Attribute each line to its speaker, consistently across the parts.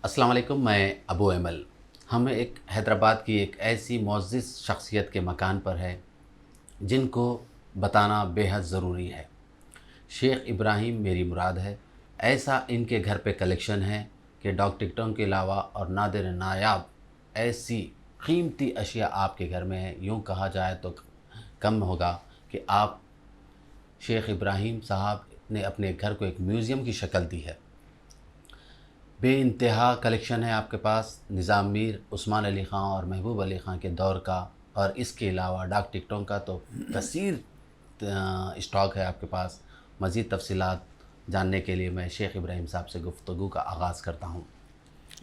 Speaker 1: अस्सलाम वालेकुम, मैं अबू एमल। हम एक हैदराबाद की एक ऐसी मुअज़्ज़िज़ शख्सियत के मकान पर है जिनको बताना बेहद ज़रूरी है। शेख इब्राहीम मेरी मुराद है। ऐसा इनके घर पे कलेक्शन है कि डॉक टिकटों के अलावा और नादिर नायाब ऐसी कीमती अशिया आपके घर में है। यूँ कहा जाए तो कम होगा कि आप शेख इब्राहीम साहब ने अपने घर को एक म्यूज़ियम की शक्ल दी है। बेइंतहा कलेक्शन है आपके पास निज़ाम मीर, उस्मान अली ख़ां और महबूब अली ख़ां के दौर का, और इसके अलावा डाक टिकटों का तो कसीर स्टॉक है आपके पास। मज़ीद तफ़सीलात जानने के लिए मैं शेख इब्राहीम साहब से गुफ्तगू का आगाज़ करता हूँ।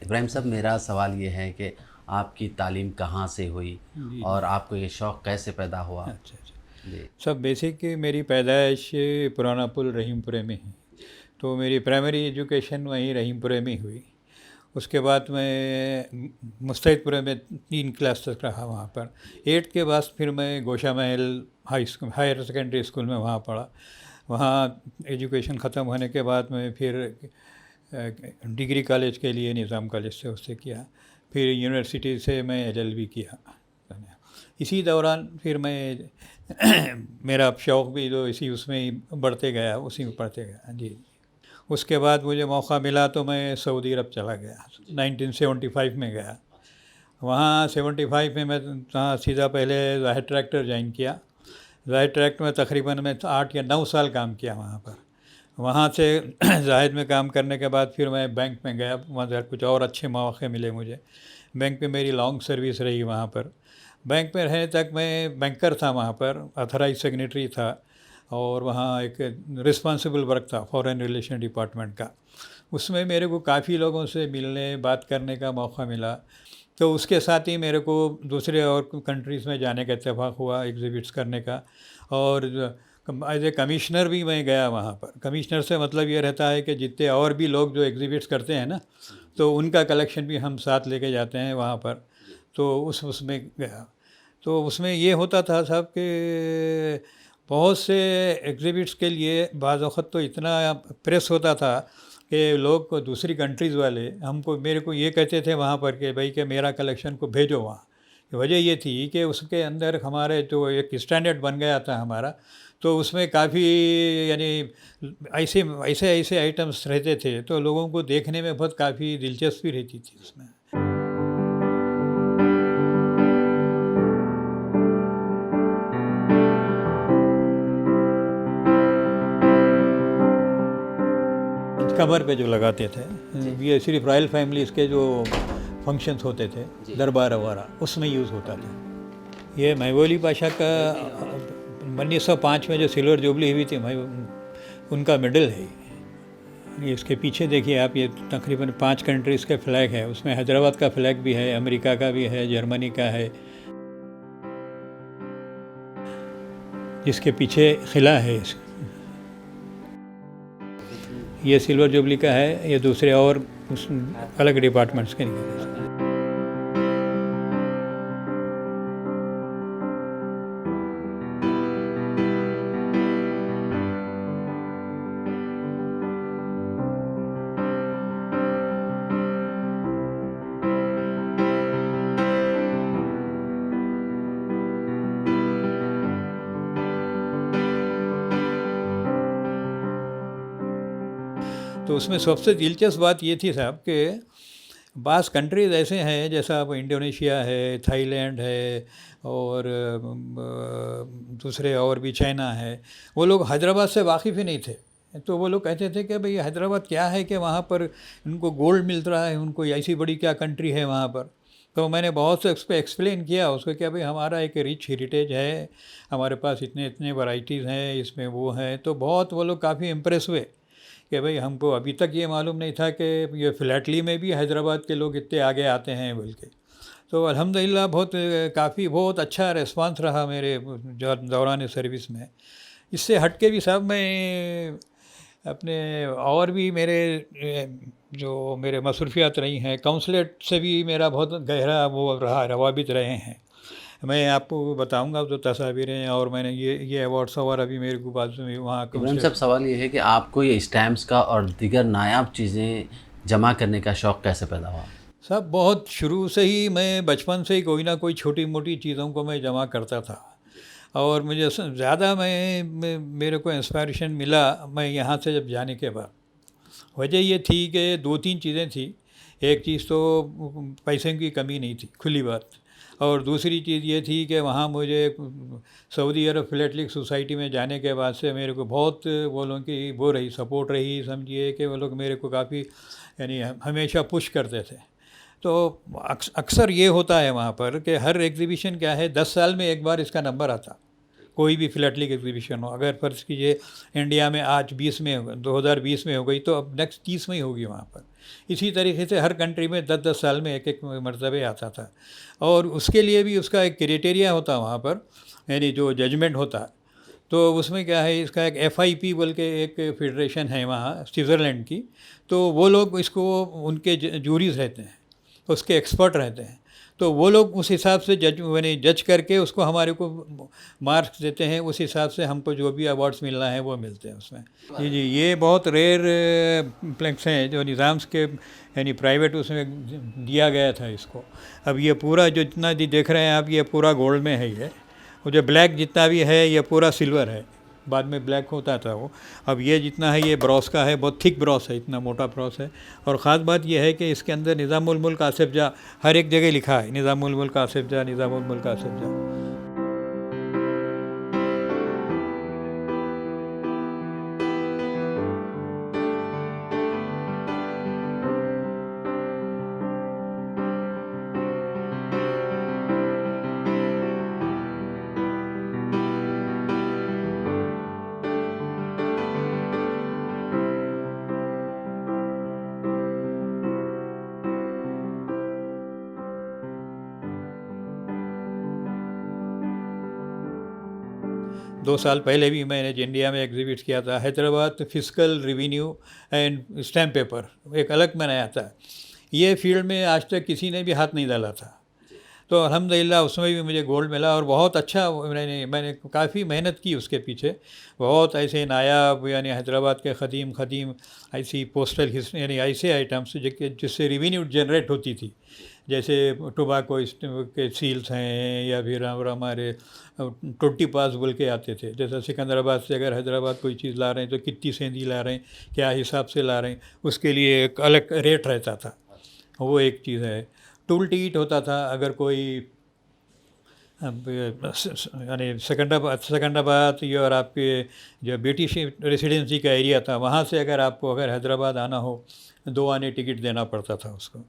Speaker 1: इब्राहीम साहब, मेरा सवाल ये है कि आपकी तालीम कहाँ से हुई
Speaker 2: जी
Speaker 1: और
Speaker 2: जी।
Speaker 1: आपको ये शौक़ कैसे पैदा हुआ?
Speaker 2: अच्छा अच्छा।
Speaker 1: जी।
Speaker 2: सब बेसिक मेरी पैदाइश पुराना पुल रहीमपुरे में है, तो मेरी प्राइमरी एजुकेशन वहीं रहीमपुरे में हुई। उसके बाद मैं मुस्तैदपुरे में 3 क्लास तक रहा वहाँ पर। 8th के बाद फिर मैं गोशा महल हायर सेकेंडरी स्कूल में वहाँ पढ़ा। वहाँ एजुकेशन ख़त्म होने के बाद मैं फिर डिग्री कॉलेज के लिए निज़ाम कॉलेज से उससे किया। फिर यूनिवर्सिटी से मैं LLB किया। इसी दौरान फिर मैं मेरा शौक़ भी जो इसी उसमें ही बढ़ते गया, उसी में पढ़ते गया जी। उसके बाद मुझे मौका मिला तो मैं सऊदी अरब चला गया। 1975 में गया। वहाँ 75 में मैं वहाँ सीधा पहले ज़ाहिद ट्रैक्टर ज्वाइन किया। ज़ाहिद ट्रैक्ट में तकरीबन मैं 8 या 9 साल काम किया वहाँ पर। वहाँ से ज़ाहिद में काम करने के बाद फिर मैं बैंक में गया। वहाँ कुछ और अच्छे मौके मिले मुझे। बैंक में मेरी लॉन्ग सर्विस रही वहाँ पर। बैंक में रहने तक मैं बैंकर था वहाँ पर, ऑथराइज सेक्रेटरी था, और वहाँ एक रिस्पॉन्सिबल वर्क था फॉरेन रिलेशन डिपार्टमेंट का। उसमें मेरे को काफ़ी लोगों से मिलने बात करने का मौका मिला। तो उसके साथ ही मेरे को दूसरे और कंट्रीज़ में जाने का इत्तेफाक हुआ एग्ज़िबिट्स करने का। और एज ए कमिश्नर भी मैं गया वहाँ पर। कमिश्नर से मतलब ये रहता है कि जितने और भी लोग जो एग्ज़िबिट्स करते हैं ना, तो उनका कलेक्शन भी हम साथ लेके जाते हैं वहाँ पर। तो उसमें गया। तो उसमें ये होता था साहब कि बहुत से एग्ज़िबिट्स के लिए बाज़ वक़्त तो इतना प्रेस होता था कि लोग को दूसरी कंट्रीज़ वाले हमको मेरे को ये कहते थे वहाँ पर कि भाई कि मेरा कलेक्शन को भेजो वहाँ। वजह ये थी कि उसके अंदर हमारे जो एक स्टैंडर्ड बन गया था हमारा, तो उसमें काफ़ी यानी ऐसे ऐसे ऐसे आइटम्स रहते थे, तो लोगों को देखने में बहुत काफ़ी दिलचस्पी रहती थी उसमें। कमर पे जो लगाते थे, ये सिर्फ रॉयल फैमिलीज़ के जो फंक्शंस होते थे, दरबार वगैरह, उसमें यूज़ होता था। ये महबूब बादशाह का 1905 में जो सिल्वर जुबली हुई थी, उनका मेडल है ये। इसके पीछे देखिए आप, ये तकरीबन 5 कंट्रीज़ के फ्लैग है। उसमें हैदराबाद का फ्लैग भी है, अमेरिका का भी है, जर्मनी का है। जिसके पीछे किला है, ये सिल्वर जुबली का है। ये दूसरे और अलग डिपार्टमेंट्स के नहीं। तो उसमें सबसे दिलचस्प बात ये थी साहब कि बास कंट्रीज़ ऐसे हैं, जैसा अब इंडोनेशिया है, थाईलैंड है, और दूसरे और भी चाइना है। वो लोग हैदराबाद से वाकिफ़ ही नहीं थे। तो वो लोग कहते थे कि भाई हैदराबाद क्या है कि वहाँ पर उनको गोल्ड मिल रहा है, उनको ऐसी बड़ी क्या कंट्री है वहाँ पर। तो मैंने बहुत से उस पर एक्सप्लेन किया उसको, क्या भाई हमारा एक रिच हेरिटेज है, हमारे पास इतने इतने वैरायटीज़ हैं, इसमें वो हैं। तो बहुत वो लोग काफ़ी इम्प्रेस हुए कि भाई हमको अभी तक ये मालूम नहीं था कि ये फ़िलैटली में भी हैदराबाद के लोग इतने आगे आते हैं बोल के। तो अल्हम्दुलिल्लाह बहुत अच्छा रिस्पांस रहा मेरे दौरान सर्विस में। इससे हट के भी साहब मैं अपने और भी मेरे जो मेरे मसरूफियात रही हैं, काउंसलेट से भी मेरा बहुत गहरा वो रहा, रवाबित रहे हैं। मैं आपको बताऊंगा तो तस्वीरें, और मैंने ये अवार्ड्स और अभी मेरे को बाजू में वहाँ
Speaker 1: इब्राहिम साहब, सवाल ये है कि आपको ये स्टैम्प्स का और दीगर नायाब चीज़ें जमा करने का शौक़ कैसे पैदा हुआ?
Speaker 2: सब बहुत शुरू से ही, मैं बचपन से ही कोई ना कोई छोटी मोटी चीज़ों को मैं जमा करता था। और मुझे ज़्यादा मेरे को इंस्पायरेशन मिला मैं यहाँ से जब जाने के बाद। वजह ये थी कि 2-3 चीज़ें थी। एक चीज़ तो पैसे की कमी नहीं थी, खुली बात। और दूसरी चीज़ ये थी कि वहाँ मुझे सऊदी अरब फिलेटलिक सोसाइटी में जाने के बाद से मेरे को बहुत वो लोगों की वो रही, सपोर्ट रही, समझिए कि वो लोग मेरे को काफ़ी यानी हमेशा पुश करते थे। तो अक्सर ये होता है वहाँ पर कि हर एग्ज़िबिशन क्या है, 10 साल में एक बार इसका नंबर आता, कोई भी फिलेटलिक एग्ज़िबिशन हो। अगर फ़र्ज़ कीजिए इंडिया में आज 20 में 2020 में हो गई, तो अब नेक्स्ट 30 में ही होगी वहाँ पर। इसी तरीके से हर कंट्री में 10-10 साल में एक मरतबे आता था। और उसके लिए भी उसका एक क्राइटेरिया होता वहाँ पर, यानी जो जजमेंट होता। तो उसमें क्या है, इसका एक FIP बोल के एक फेडरेशन है वहाँ स्विट्ज़रलैंड की, तो वो लोग इसको, उनके जूरीज़ रहते हैं, उसके एक्सपर्ट रहते हैं। तो वो लोग उस हिसाब से जज करके उसको हमारे को मार्क्स देते हैं। उस हिसाब से हमको जो भी अवार्ड्स मिलना है वो मिलते हैं उसमें। जी जी, ये बहुत रेयर प्लेक्स हैं जो निज़ाम्स के यानी प्राइवेट उसमें दिया गया था इसको। अब ये पूरा जो जितना देख रहे हैं आप, ये पूरा गोल्ड में है। ये वो जो ब्लैक जितना भी है ये पूरा सिल्वर है, बाद में ब्लैक होता था वो। अब ये जितना है ये ब्रॉस का है, बहुत थिक ब्रॉस है, इतना मोटा ब्रॉस है। और ख़ास बात ये है कि इसके अंदर निज़ामुल मुल्क आसिफ जा हर एक जगह लिखा है, निज़ामुल मुल्क आसिफ जा, निज़ामुल मुल्क आसिफ जा। 2 साल पहले भी मैंने इंडिया में एग्जिबिट किया था, Hyderabad fiscal revenue and stamp paper, एक अलग बनाया था। ये फील्ड में आज तक किसी ने भी हाथ नहीं डाला था। तो अल्हम्दुलिल्लाह उसमें भी मुझे गोल्ड मिला और बहुत अच्छा मैंने काफ़ी मेहनत की उसके पीछे। बहुत ऐसे नायाब यानी हैदराबाद के ख़दीम ऐसी पोस्टल हिस्ट्री यानी ऐसे आइटम्स जिससे रेवेन्यू जनरेट होती थी, जैसे टोबाको के सील्स हैं, या फिर हमारे टोटी पास बोल के आते थे। जैसे सिकंदराबाद से अगर हैदराबाद कोई चीज़ ला रहे हैं तो कितनी सेंधी ला रहे हैं, क्या हिसाब से ला रहे हैं, उसके लिए एक अलग रेट रहता था। वो एक चीज़ है। टूल टिकट होता था, अगर कोई यानी सिकंदराबाद ये और आपके जो ब्रिटिश रेसिडेंसी का एरिया था, वहाँ से अगर हैदराबाद आना हो, 2 आने टिकट देना पड़ता था उसको।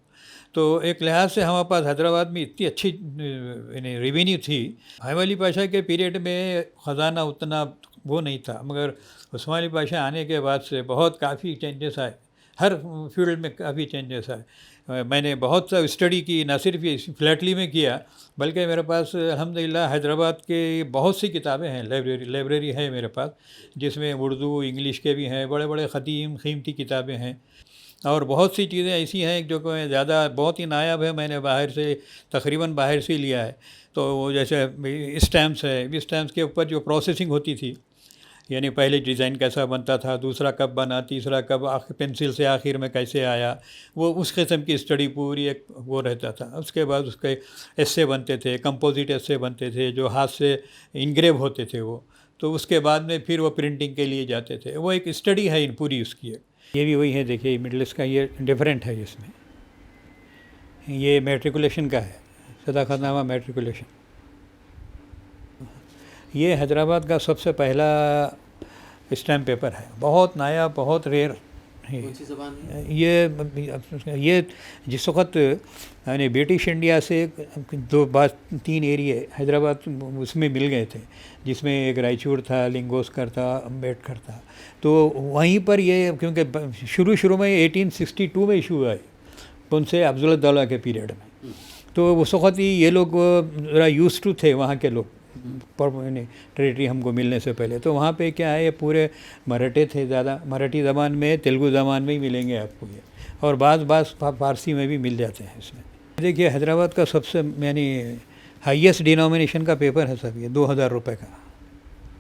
Speaker 2: तो एक लिहाज से हमारे पास हैदराबाद में इतनी अच्छी यानी रेवेन्यू थी। हैदर अली पाशा के पीरियड में ख़जाना उतना वो नहीं था, मगर उस्मान अली पाशा आने के बाद से बहुत काफ़ी चेंजेस आए, हर फील्ड में काफ़ी चेंजेस आए। मैंने बहुत सा स्टडी की, ना सिर्फ ये फ्लैटली में किया, बल्कि मेरे पास अल्हम्दुलिल्लाह हैदराबाद के बहुत सी किताबें हैं, लाइब्रेरी है मेरे पास, जिसमें उर्दू इंग्लिश के भी हैं, बड़े बड़े क़ीमती किताबें हैं। और बहुत सी चीज़ें ऐसी हैं जो ज़्यादा बहुत ही नायाब है, मैंने तकरीबन बाहर से लिया है। तो वो जैसे स्टैम्प्स है, स्टैम्प्स के ऊपर जो प्रोसेसिंग होती थी, यानी पहले डिज़ाइन कैसा बनता था, दूसरा कब बना, तीसरा कब, पेंसिल से आखिर में कैसे आया, वो उस किस्म की स्टडी पूरी एक वो रहता था। उसके बाद उसके एस्से बनते थे, कंपोजिट एस्से बनते थे जो हाथ से इनग्रेव होते थे वो। तो उसके बाद में फिर वो प्रिंटिंग के लिए जाते थे। वो एक स्टडी है इन पूरी उसकी। ये भी वही है, देखिए मिडल ईस्ट का ये डिफरेंट है। इसमें ये मैट्रिकुलेशन का है, सदाकतनामा मैट्रिकुलेशन। ये हैदराबाद का सबसे पहला स्टैम्प पेपर है, बहुत नया, बहुत रेयर है। ये जिस वक्त यानी ब्रिटिश इंडिया से 3 एरिया हैदराबाद उसमें मिल गए थे, जिसमें एक रायचूर था, लिंगोस्कर था, अम्बेडकर था। तो वहीं पर ये, क्योंकि शुरू में 1862 में इशू हुआ है उनसे अफजलुद्दौला के पीरियड में, तो उस वक्त ही ये लोग ज़रा यूज़ टू थे वहाँ के लोग, टेरिटरी हमको मिलने से पहले। तो वहाँ पे क्या है, ये पूरे मराठे थे ज़्यादा, मराठी ज़बान में, तेलुगु ज़बान में ही मिलेंगे आपको ये, और बाज़ फारसी में भी मिल जाते हैं इसमें। देखिए हैदराबाद का सबसे यानी हाईएस्ट डिनोमिनेशन का पेपर है सब, ये 2000 रुपये का।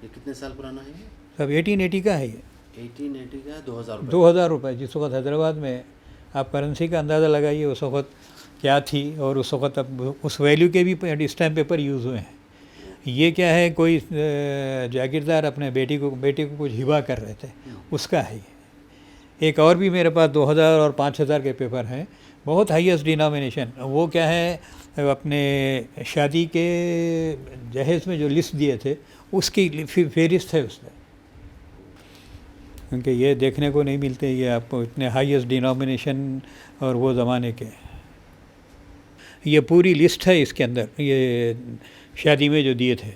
Speaker 1: ये कितने साल पुराना है ये?
Speaker 2: सब 1880 का है ये।
Speaker 1: 1880 का 2000 रुपये।
Speaker 2: 2000 रुपये। जिस वक्त हैदराबाद में आप करेंसी का अंदाज़ा लगाइए उस वक्त क्या थी, और उस वक्त अब उस वैल्यू के भी स्टैम्प पेपर यूज़ हुए हैं। ये क्या है, कोई जागीरदार अपने बेटे को कुछ हिबा कर रहे थे, उसका है ये। एक और भी मेरे पास 2000 और 5000 के पेपर हैं, बहुत हाईएस्ट डिनोमिनेशन। वो क्या है, अपने शादी के जहेज़ में जो लिस्ट दिए थे उसकी फहरिस्त है उसमें, क्योंकि ये देखने को नहीं मिलते ये आपको इतने हाईएस्ट डिनोमिनेशन और वो ज़माने के। ये पूरी लिस्ट है इसके अंदर, ये शादी में जो दिए थे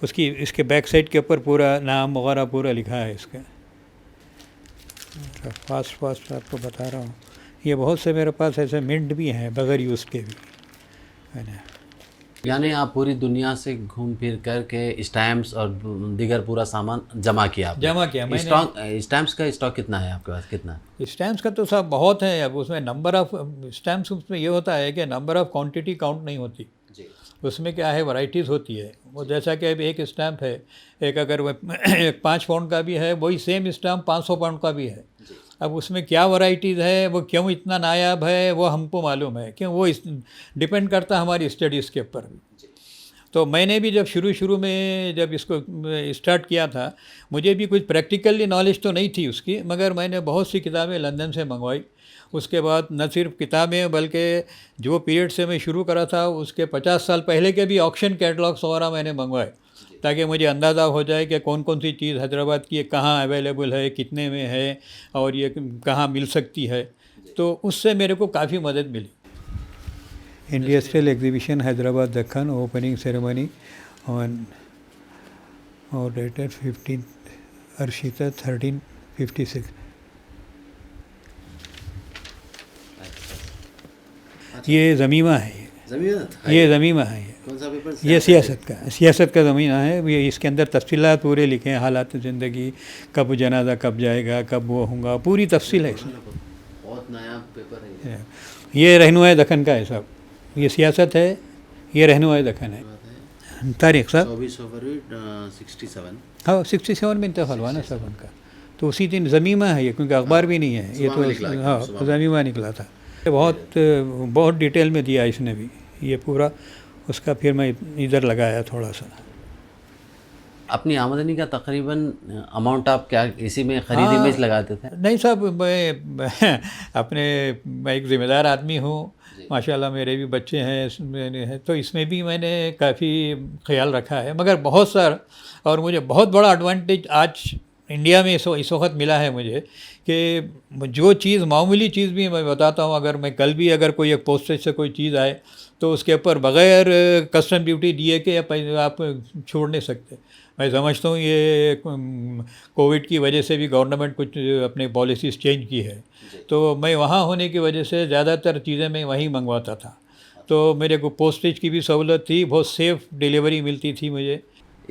Speaker 2: उसकी, इसके बैक साइड के ऊपर पूरा नाम वगैरह पूरा लिखा है इसका। फास्ट आपको बता रहा हूँ। ये बहुत से मेरे पास ऐसे मिंट भी हैं बग़ैर यूज़ के भी, है ना।
Speaker 1: यानी आप पूरी दुनिया से घूम फिर कर के स्टैम्प्स और दीगर पूरा सामान जमा किया
Speaker 2: मैंने।
Speaker 1: स्टैम्प्स का स्टॉक कितना है आपके पास, कितना?
Speaker 2: स्टैम्प्स का तो सब बहुत है। अब उसमें नंबर ऑफ़ स्टैम्प्स, उसमें ये होता है कि नंबर ऑफ़ क्वांटिटी काउंट नहीं होती
Speaker 1: जी।
Speaker 2: उसमें क्या है, वैरायटीज़ होती है। वो जैसा कि अभी एक स्टैम्प है, एक अगर वो 5 पाउंड का भी है, वही सेम स्टैम्प 500 पाउंड का भी है। अब उसमें क्या वैरायटीज़ है, वो क्यों इतना नायाब है, वो हमको मालूम है, क्यों वो डिपेंड करता है हमारी स्टडीज़ के ऊपर भी। तो मैंने भी जब शुरू में जब इसको स्टार्ट किया था, मुझे भी कुछ प्रैक्टिकली नॉलेज तो नहीं थी उसकी, मगर मैंने बहुत सी किताबें लंदन से मंगवाई। उसके बाद न सिर्फ किताबें, बल्कि जो पीरियड से मैं शुरू करा था उसके 50 साल पहले के भी ऑक्शन कैटलॉग्स वगैरह मैंने मंगवाए, ताकि मुझे अंदाज़ा हो जाए कि कौन कौन सी चीज़ हैदराबाद की कहाँ अवेलेबल है, कितने में है, और ये कहाँ मिल सकती है। तो उससे मेरे को काफ़ी मदद मिली। Industrial exhibition Hyderabad Deccan, opening ceremony on और डेटेड 15 अर्शिता 1356। ये ज़मीमा है, ये ज़मीमा है।
Speaker 1: कौन सा पेपर?
Speaker 2: ये सियासत का ज़मीना है। ये इसके अंदर तफसीलात पूरे लिखे हैं, हालात ज़िंदगी, कब जनाजा कब जाएगा, कब वो होगा, पूरी तफसील है इसमें।
Speaker 1: बहुत नया पेपर है
Speaker 2: ये रहनुमाए दक्कन का है साहब। ये सियासत है, ये रहनुमाए दक्कन है। तारीख साहब
Speaker 1: 24 फरवरी 67।
Speaker 2: हाँ 67 में इंतकाल हुआ ना साहब उनका, तो उसी दिन ज़मीमा है ये, क्योंकि अखबार भी नहीं है ये तो। हाँ ज़मीमा निकला था। बहुत डिटेल में दिया इसने भी ये पूरा, उसका फिर मैं इधर लगाया थोड़ा सा।
Speaker 1: अपनी आमदनी का तकरीबन अमाउंट आप क्या इसी में खरीदी में लगाते थे?
Speaker 2: नहीं साहब, मैं एक ज़िम्मेदार आदमी हूँ माशाल्लाह, मेरे भी बच्चे हैं, तो इसमें भी मैंने काफ़ी ख्याल रखा है। मगर बहुत सारा, और मुझे बहुत बड़ा एडवांटेज आज इंडिया में इस वक्त मिला है मुझे, कि जो चीज़ मामूली चीज़ भी मैं बताता हूँ, अगर मैं कल भी अगर कोई एक पोस्टेज से कोई चीज़ आए तो उसके ऊपर बग़ैर कस्टम ड्यूटी दिए के आप छोड़ नहीं सकते। मैं समझता हूँ ये कोविड की वजह से भी गवर्नमेंट कुछ अपने पॉलिसीज़ चेंज की है, तो मैं वहाँ होने की वजह से ज़्यादातर चीज़ें मैं वहीं मंगवाता था, तो मेरे को पोस्टेज की भी सहूलत थी, बहुत सेफ़ डिलीवरी मिलती थी मुझे।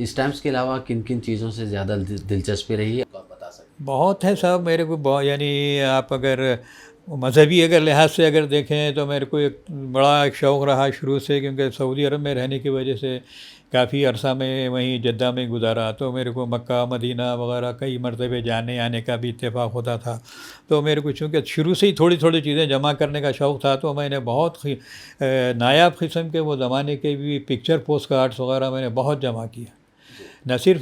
Speaker 1: स्टैम्प्स के अलावा किन किन चीज़ों से ज़्यादा दिलचस्पी रही है, आप बता सकते?
Speaker 2: बहुत है साहब मेरे को, यानी आप अगर मज़हबी अगर लिहाज से अगर देखें तो मेरे को एक बड़ा एक शौक़ रहा शुरू से, क्योंकि सऊदी अरब में रहने की वजह से काफ़ी अरसा में वहीं जद्दा में गुजारा, तो मेरे को मक्का मदीना वगैरह कई मरतबे जाने आने का भी इत्तेफाक होता था। तो मेरे को चूँकि शुरू से ही थोड़ी थोड़ी चीज़ें जमा करने का शौक़ था, तो मैंने बहुत नायाब किस्म के वो ज़माने के भी पिक्चर पोस्ट कार्ड्स वगैरह मैंने बहुत जमा किया। न सिर्फ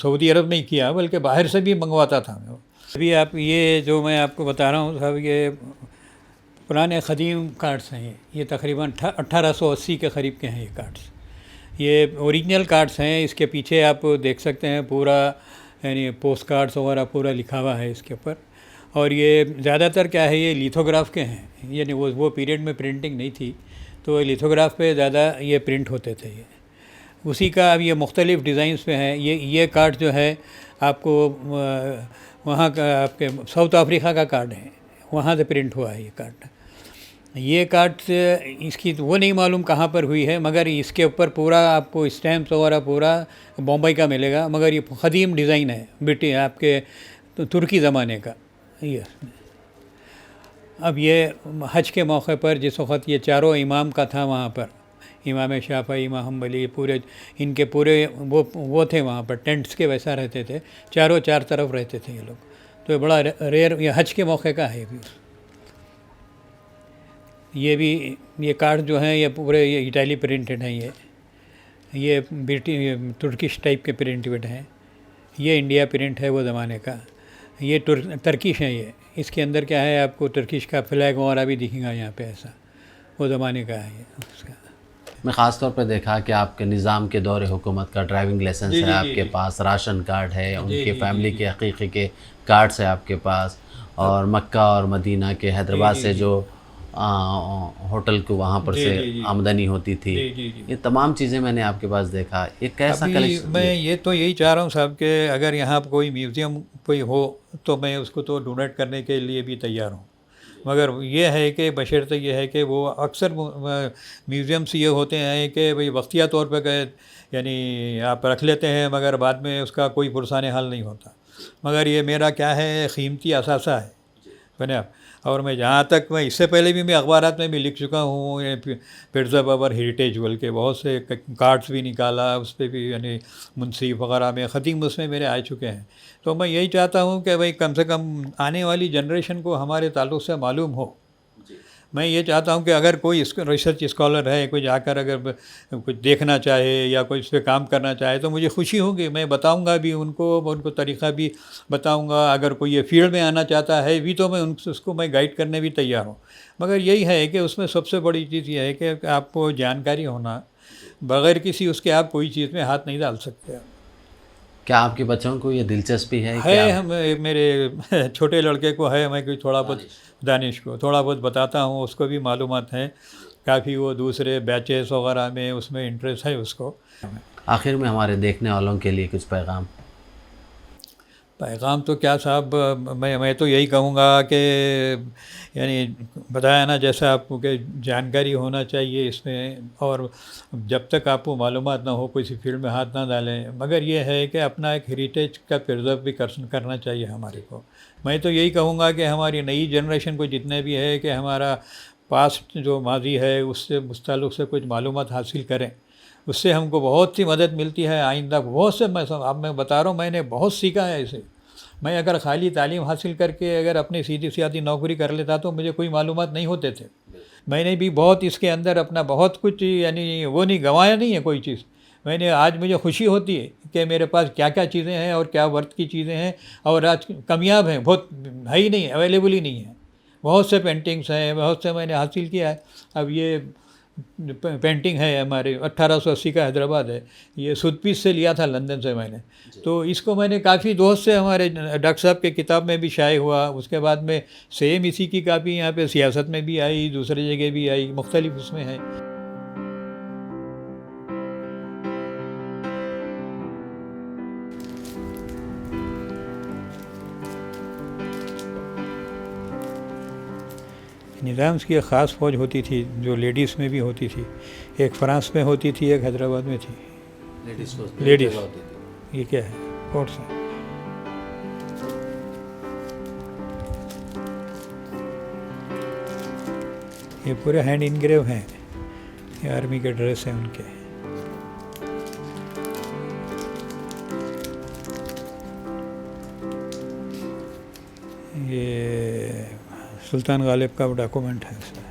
Speaker 2: सऊदी अरब में ही किया, बल्कि बाहर से भी मंगवाता था मैं। अभी आप ये जो मैं आपको बता रहा हूँ साहब, ये पुराने क़दीम कार्ड्स हैं, ये तकरीबन 1880 के करीब के हैं ये कार्ड्स। ये ओरिजिनल कार्ड्स हैं। इसके पीछे आप देख सकते हैं पूरा, यानी पोस्ट कार्ड्स वगैरह पूरा लिखा हुआ है इसके ऊपर। और ये ज़्यादातर क्या है, ये लिथोग्राफ के हैं, यानी वो पीरियड में प्रिंटिंग नहीं थी, तो लिथोग्राफ पे ज़्यादा ये प्रिंट होते थे। ये उसी का अब ये मुख्तलिफ़ डिज़ाइंस पे हैं। ये कार्ड जो है आपको वहाँ का, आपके साउथ अफ्रीका का कार्ड है, वहाँ से प्रिंट हुआ है ये कार्ड। ये कार्ड इसकी वो नहीं मालूम कहाँ पर हुई है, मगर इसके ऊपर पूरा आपको स्टैम्प्स वगैरह पूरा बॉम्बे का मिलेगा, मगर ये क़दीम डिज़ाइन है, ब्रिटिश आपके तो तुर्की ज़माने का ये। अब ये हज के मौके पर जिस वक्त ये चारों इमाम का था वहाँ पर, इमाम शाफ़ी, इमाम हम्बली, पूरे इनके पूरे वो थे वहाँ पर, टेंट्स के वैसा रहते थे, चारों चार तरफ रहते थे ये लोग। तो ये बड़ा रेयर, ये हज के मौके का है भी। ये भी, ये कार्ड जो हैं ये पूरे ये इटाली प्रिंटेड हैं, ये तुर्किश टाइप के प्रिंटेड हैं। ये इंडिया प्रिंट है वो ज़माने का। ये टर्किश है ये। इसके अंदर क्या है, आपको टर्किश का फ्लैग वगैरह भी दिखेगा यहाँ पे, ऐसा वो ज़माने का है ये उसका।
Speaker 1: मैं ख़ास तौर पे देखा कि आपके निज़ाम के दौर हुकूमत का ड्राइविंग लाइसेंस है आपके पास, राशन कार्ड है, उनके फैमिली के हकीकी के कार्ड्स है आपके पास, और मक्का और मदीना के हैदराबाद से जो होटल को वहाँ पर से आमदनी होती थी, ये तमाम चीज़ें मैंने आपके पास देखा। ये कैसा कलेक्शन?
Speaker 2: मैं ये तो यही चाह रहा हूँ साहब कि अगर यहाँ पर कोई म्यूज़ियम कोई हो तो मैं उसको तो डोनेट करने के लिए भी तैयार हूँ, मगर ये है कि बशर्ते ये है कि वो अक्सर म्यूज़ियम्स ये होते हैं कि भाई वक्तिया तौर पे गए, यानी आप रख लेते हैं मगर बाद में उसका कोई पुरसाने हल नहीं होता। मगर ये मेरा क्या है, कीमती असासा है बने आप। और मैं जहाँ तक, मैं इससे पहले भी मैं अखबारात में भी लिख चुका हूँ, पिर्ज़ा बाबर हेरिटेज बोल के बहुत से कार्ड्स भी निकाला, उस पर भी यानी मुंसीफ वगैरह में ख़तीम उसमें मेरे आ चुके हैं। तो मैं यही चाहता हूँ कि भाई कम से कम आने वाली जनरेशन को हमारे ताल्लुक़ से मालूम हो। मैं ये चाहता हूँ कि अगर कोई रिसर्च स्कॉलर है, कोई जाकर अगर कुछ देखना चाहे या कोई इस पर काम करना चाहे तो मुझे खुशी होगी, मैं बताऊँगा भी उनको तरीक़ा भी बताऊँगा। अगर कोई ये फील्ड में आना चाहता है भी तो मैं उसको मैं गाइड करने भी तैयार हूँ। मगर यही है कि उसमें सबसे बड़ी चीज़ ये है कि आपको जानकारी होना, बग़ैर किसी उसके आप कोई चीज़ में हाथ नहीं डाल सकते।
Speaker 1: क्या आपके बच्चों को ये दिलचस्पी है?
Speaker 2: हम मेरे छोटे लड़के को है, मैं कोई थोड़ा बहुत दानिश को थोड़ा बहुत बताता हूँ, उसको भी मालूमात हैं काफ़ी, वो दूसरे बैचेस वगैरह में उसमें इंटरेस्ट है उसको।
Speaker 1: आखिर में हमारे देखने वालों के लिए कुछ पैगाम
Speaker 2: तो क्या साहब, मैं तो यही कहूँगा कि यानी बताया ना जैसा आपको कि जानकारी होना चाहिए इसमें, और जब तक आपको मालूमात ना हो किसी फील्ड में हाथ ना डालें। मगर ये है कि अपना एक हेरिटेज का प्रिजर्व भी करना चाहिए हमारे को। मैं तो यही कहूँगा कि हमारी नई जनरेशन को जितने भी है कि हमारा पास्ट जो माजी है उससे मुस्ताल्लिक़ से कुछ मालूमात हासिल करें, उससे हमको बहुत सी मदद मिलती है आइंदा। बहुत से मैं बता रहा हूँ, मैंने बहुत सीखा है इसे। मैं अगर खाली तालीम हासिल करके अगर अपनी सीधी सादी नौकरी कर लेता तो मुझे कोई मालूमात नहीं होते थे। मैंने भी बहुत इसके अंदर अपना बहुत कुछ यानी वो नहीं गंवाया नहीं है कोई चीज़। मैंने आज मुझे खुशी होती है कि मेरे पास क्या क्या चीज़ें हैं और क्या वर्थ की चीज़ें हैं, और आज कामयाब हैं, बहुत है ही नहीं, अवेलेबल ही नहीं है। बहुत से पेंटिंग्स हैं, बहुत से मैंने हासिल किया है। अब ये पेंटिंग है हमारे 1880 का हैदराबाद है, ये सुदपीस से लिया था लंदन से मैंने। तो इसको मैंने काफ़ी दोस्त से हमारे डॉक्टर साहब के किताब में भी शाये हुआ। उसके बाद में सेम इसी की कापी यहाँ पे सियासत में भी आई, दूसरी जगह भी आई, मुख्तलिफ उसमें है। निज़ाम्स की एक ख़ास फ़ौज होती थी जो लेडीज़ में भी होती थी, एक फ्रांस में होती थी, एक हैदराबाद में थी। लेडीज़ ये क्या है, कोर्स है। ये पूरे हैंड इनग्रेव हैं, ये आर्मी के ड्रेस हैं उनके। ये सुल्तान गालिब का डॉक्यूमेंट है इसमें।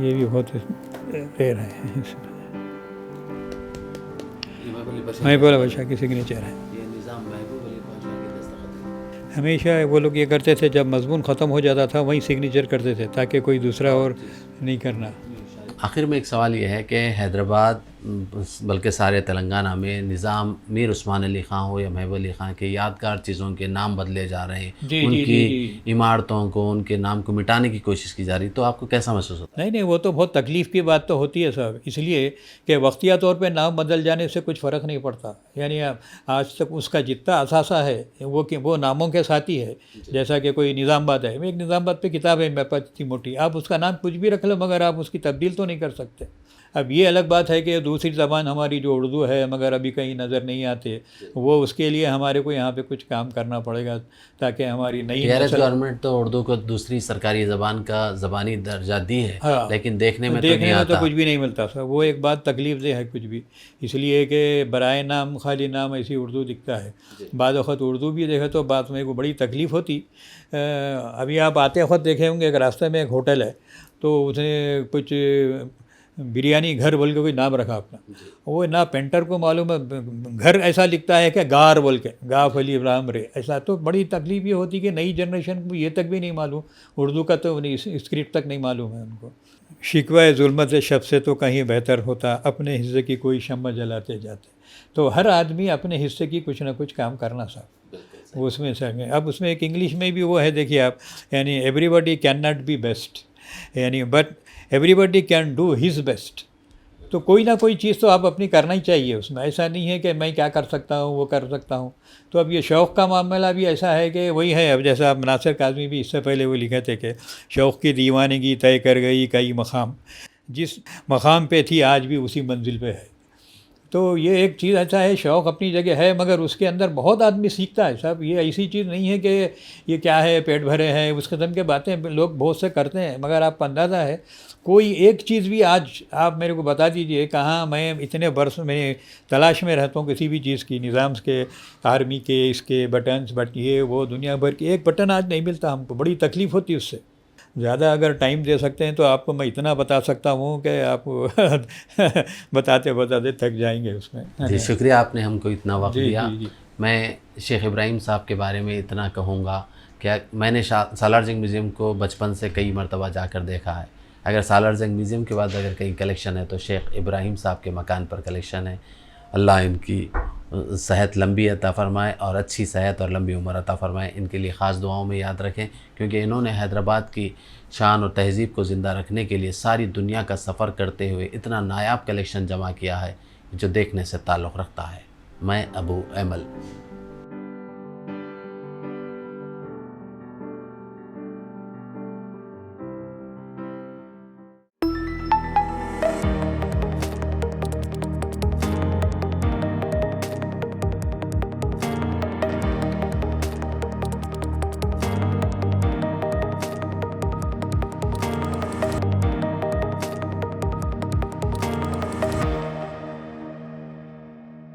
Speaker 2: ये भी बहुत रेयर है इसमें। महबूब अली बादशाह की सिग्नेचर है। हमेशा वो लोग ये करते थे, जब मजमून ख़त्म हो जाता था वहीं सिग्नेचर करते थे ताकि कोई दूसरा और नहीं करना।
Speaker 1: आखिर में एक सवाल ये है कि हैदराबाद बल्कि सारे तेलंगाना में निज़ाम मीर उस्मान अली ख़ान हो या महबूब अली ख़ान के यादगार चीज़ों के नाम बदले जा रहे हैं, उनकी इमारतों को, उनके नाम को मिटाने की कोशिश की जा रही, तो आपको कैसा महसूस होता है?
Speaker 2: नहीं, वो तो बहुत तकलीफ़ की बात तो होती है साहब, इसलिए कि वक्तिया तौर पे नाम बदल जाने से कुछ फ़र्क नहीं पड़ता। यानी आज तक उसका जितना असासा है वो नामों के साथ ही है। जैसा कि कोई निज़ामबाद है, एक निज़ामबाद पे किताब है मेरे मोटी, आप उसका नाम कुछ भी रख लो मगर आप उसकी तब्दील तो नहीं कर सकते। अब ये अलग बात है कि दूसरी ज़बान हमारी जो उर्दू है मगर अभी कहीं नज़र नहीं आते, वो उसके लिए हमारे को यहाँ पे कुछ काम करना पड़ेगा ताकि हमारी नई
Speaker 1: टीआरएस गवर्नमेंट तो उर्दू को दूसरी सरकारी ज़बान का ज़बानी दर्जा दी है,
Speaker 2: हाँ,
Speaker 1: लेकिन देखने में
Speaker 2: तो कुछ भी नहीं मिलता सर। वो एक बात तकलीफ दे है कुछ भी, इसलिए कि बराए नाम खाली नाम ऐसी उर्दू दिखता है। बाद वक़्त उर्दू भी देखे तो बात में को बड़ी तकलीफ़ होती। अभी आप आते वक्त देखे होंगे एक रास्ते में एक होटल है, तो उसने कुछ बिरयानी घर बोल के कोई नाम रखा अपना, वो ना पेंटर को मालूम है घर ऐसा लिखता है कि गार बोल के, गाफ अली इब्राहिम रे ऐसा। तो बड़ी तकलीफ ये होती कि नई जनरेशन को ये तक भी नहीं मालूम, उर्दू का तो स्क्रिप्ट तक नहीं मालूम है उनको। शिकवा जुल्मत शब से तो कहीं बेहतर होता, अपने हिस्से की कोई शम्मा जलाते जाते। तो हर आदमी अपने हिस्से की कुछ ना कुछ काम करना साहब, वो उसमें से। अब उसमें एक इंग्लिश में भी वो है, देखिए आप, यानी everybody can not be best, यानी but everybody can do his best. तो कोई ना कोई चीज़ तो आप अपनी करना ही चाहिए उसमें। ऐसा नहीं है कि मैं क्या कर सकता हूँ वो कर सकता हूँ। तो अब ये शौक़ का मामला भी ऐसा है कि वही है। अब जैसा अब नासिर काज़मी भी इससे पहले वो लिखे थे कि शौक़ की दीवानगी तय कर गई कई मकाम, जिस मकाम पे थी आज भी उसी मंजिल पे है। तो ये एक चीज़ ऐसा है, शौक़ अपनी जगह है मगर उसके अंदर बहुत आदमी सीखता है साहब। ये ऐसी चीज़ नहीं है कि ये क्या है पेट भरे हैं उस किस्म के बातें लोग बहुत से करते हैं, मगर आपको अंदाज़ा है कोई एक चीज़ भी आज आप मेरे को बता दीजिए कहाँ मैं इतने वर्ष में तलाश में रहता हूँ किसी भी चीज़ की, निज़ाम्स के, आर्मी के, इसके बटन्स बट ये वो दुनिया भर के, एक बटन आज नहीं मिलता हमको, बड़ी तकलीफ़ होती है उससे। ज़्यादा अगर टाइम दे सकते हैं तो आपको मैं इतना बता सकता हूँ कि आप बताते बताते थक जाएंगे उसमें।
Speaker 1: जी शुक्रिया, आपने हमको इतना वक्त दिया।
Speaker 2: जी।
Speaker 1: मैं शेख इब्राहिम साहब के बारे में इतना कहूँगा कि मैंने सालार जंग म्यूज़ियम को बचपन से कई मरतबा जाकर देखा है। अगर सालार जंग म्यूज़ियम के बाद अगर कहीं कलेक्शन है तो शेख इब्राहिम साहब के मकान पर कलेक्शन है। अल्लाह इनकी सेहत लंबी अता फ़रमाए और अच्छी सेहत और लंबी उम्र अता फ़रमाए। इनके लिए ख़ास दुआओं में याद रखें, क्योंकि इन्होंने हैदराबाद की शान और तहज़ीब को ज़िंदा रखने के लिए सारी दुनिया का सफ़र करते हुए इतना नायाब कलेक्शन जमा किया है जो देखने से ताल्लुक़ रखता है। मैं अबू अमल।